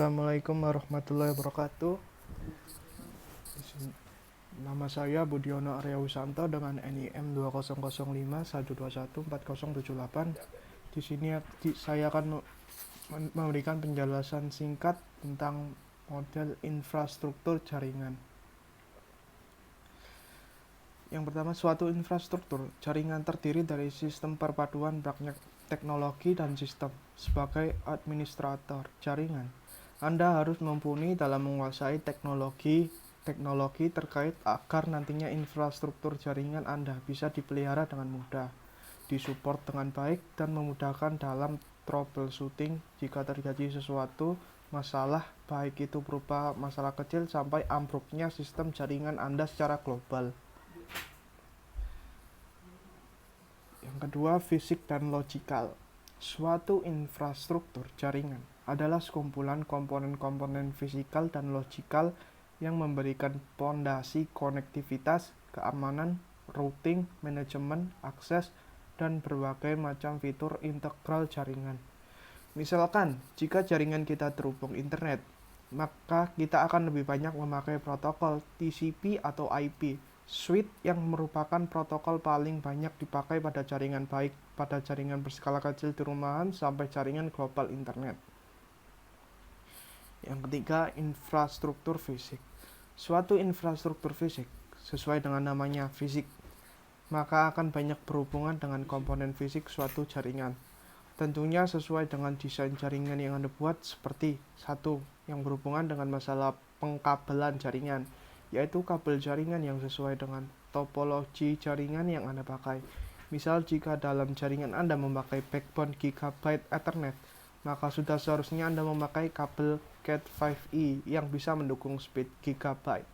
Assalamualaikum warahmatullahi wabarakatuh. Nama saya Budiono Arya Wisanto dengan NIM 200512140078. Di sini saya akan memberikan penjelasan singkat tentang model infrastruktur jaringan. Yang pertama, suatu infrastruktur jaringan terdiri dari sistem perpaduan banyak teknologi dan sistem. Sebagai administrator jaringan, Anda harus mumpuni dalam menguasai teknologi terkait agar nantinya infrastruktur jaringan Anda bisa dipelihara dengan mudah, disupport dengan baik, dan memudahkan dalam troubleshooting jika terjadi sesuatu masalah, baik itu berupa masalah kecil sampai ambruknya sistem jaringan Anda secara global. Yang kedua, fisik dan logikal. Suatu infrastruktur jaringan adalah sekumpulan komponen-komponen fisikal dan logikal yang memberikan pondasi konektivitas, keamanan, routing, manajemen, akses, dan berbagai macam fitur integral jaringan. Misalkan, jika jaringan kita terhubung internet, maka kita akan lebih banyak memakai protokol TCP atau IP, suite yang merupakan protokol paling banyak dipakai pada jaringan, baik pada jaringan berskala kecil di rumahan sampai jaringan global internet. Yang ketiga, infrastruktur fisik. Suatu infrastruktur fisik, sesuai dengan namanya fisik, maka akan banyak berhubungan dengan komponen fisik suatu jaringan. Tentunya sesuai dengan desain jaringan yang Anda buat, seperti 1. Yang berhubungan dengan masalah pengkabelan jaringan, yaitu kabel jaringan yang sesuai dengan topologi jaringan yang Anda pakai. Misal, jika dalam jaringan Anda memakai backbone Gigabit Ethernet, maka sudah seharusnya Anda memakai kabel Cat5e yang bisa mendukung speed Gigabit.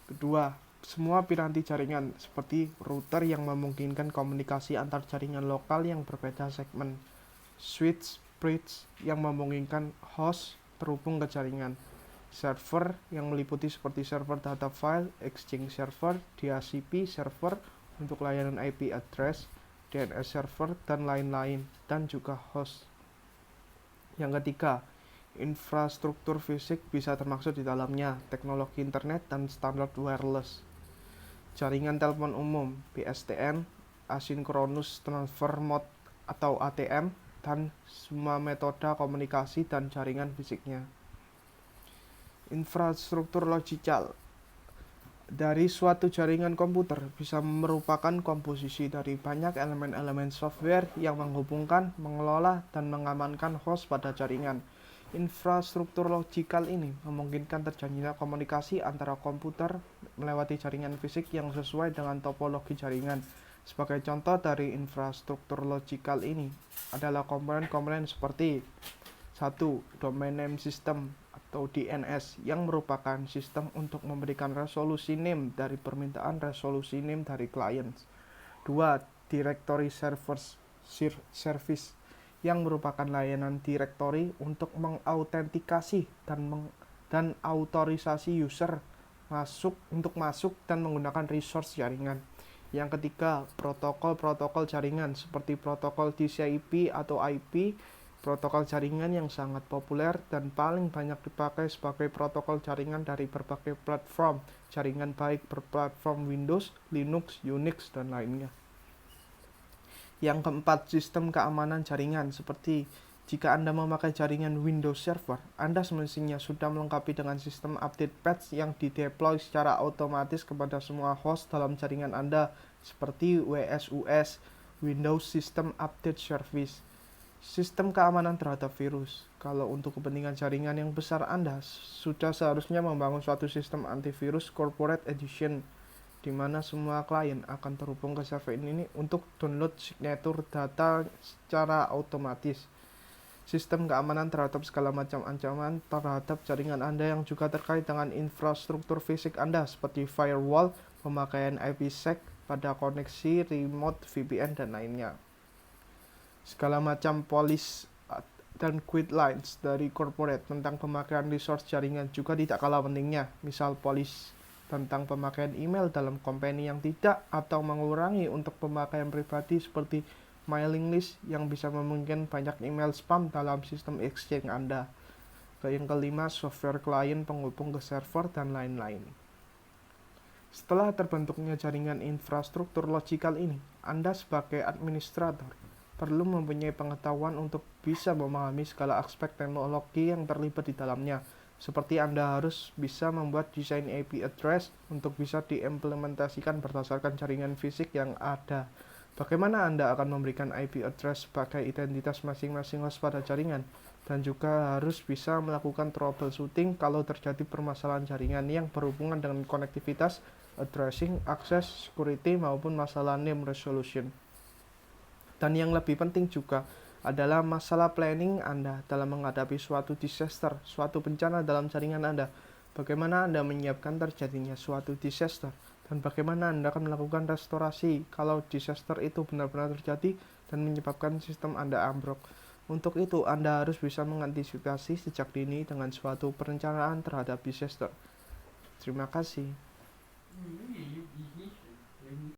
Kedua, semua piranti jaringan seperti router yang memungkinkan komunikasi antar jaringan lokal yang berbeda segmen, switch, bridge yang memungkinkan host terhubung ke jaringan, server yang meliputi seperti server data file, exchange server, DHCP server untuk layanan IP address, DNS server, dan lain-lain, dan juga host. Yang ketiga, infrastruktur fisik bisa termaksud di dalamnya teknologi internet dan standar wireless, jaringan telepon umum PSTN, asynchronous transfer mode atau ATM, dan semua metode komunikasi dan jaringan fisiknya. Infrastruktur logikal. Dari suatu jaringan komputer bisa merupakan komposisi dari banyak elemen-elemen software yang menghubungkan, mengelola, dan mengamankan host pada jaringan. Infrastruktur logikal ini memungkinkan terjadinya komunikasi antara komputer melewati jaringan fisik yang sesuai dengan topologi jaringan. Sebagai contoh dari infrastruktur logikal ini adalah komponen-komponen seperti 1. Domain name system atau DNS yang merupakan sistem untuk memberikan resolusi name dari permintaan resolusi name dari klien. 2. Directory service yang merupakan layanan directory untuk mengautentikasi dan autorisasi user untuk masuk dan menggunakan resource jaringan. Yang ketiga, protokol jaringan seperti protokol TCP atau IP, protokol jaringan yang sangat populer dan paling banyak dipakai sebagai protokol jaringan dari berbagai platform jaringan, baik berplatform Windows, Linux, Unix, dan lainnya. Yang keempat, sistem keamanan jaringan. Seperti jika Anda memakai jaringan Windows Server, Anda semestinya sudah melengkapi dengan sistem update patch yang dideploy secara otomatis kepada semua host dalam jaringan Anda, seperti WSUS, Windows System Update Service. Sistem keamanan terhadap virus. Kalau untuk kepentingan jaringan yang besar, Anda sudah seharusnya membangun suatu sistem antivirus corporate edition, di mana semua klien akan terhubung ke server ini untuk download signature data secara otomatis. Sistem keamanan terhadap segala macam ancaman terhadap jaringan Anda yang juga terkait dengan infrastruktur fisik Anda, seperti firewall, pemakaian IPsec pada koneksi, remote VPN, dan lainnya. Segala macam policy dan guidelines dari corporate tentang pemakaian resource jaringan juga tidak kalah pentingnya. Misal policy tentang pemakaian email dalam company yang tidak atau mengurangi untuk pemakaian pribadi, seperti mailing list yang bisa memungkinkan banyak email spam dalam sistem Exchange Anda. Yang kelima, software klien penghubung ke server dan lain-lain. Setelah terbentuknya jaringan infrastruktur logikal ini, Anda sebagai administrator perlu mempunyai pengetahuan untuk bisa memahami segala aspek teknologi yang terlibat di dalamnya. Seperti Anda harus bisa membuat desain IP address untuk bisa diimplementasikan berdasarkan jaringan fisik yang ada. Bagaimana Anda akan memberikan IP address sebagai identitas masing-masing host pada jaringan? Dan juga harus bisa melakukan troubleshooting kalau terjadi permasalahan jaringan yang berhubungan dengan konektivitas, addressing, access, security, maupun masalah name resolution. Dan yang lebih penting juga adalah masalah planning Anda dalam menghadapi suatu disaster, suatu bencana dalam jaringan Anda. Bagaimana Anda menyiapkan terjadinya suatu disaster, dan bagaimana Anda akan melakukan restorasi kalau disaster itu benar-benar terjadi dan menyebabkan sistem Anda ambruk. Untuk itu, Anda harus bisa mengantisipasi sejak dini dengan suatu perencanaan terhadap disaster. Terima kasih.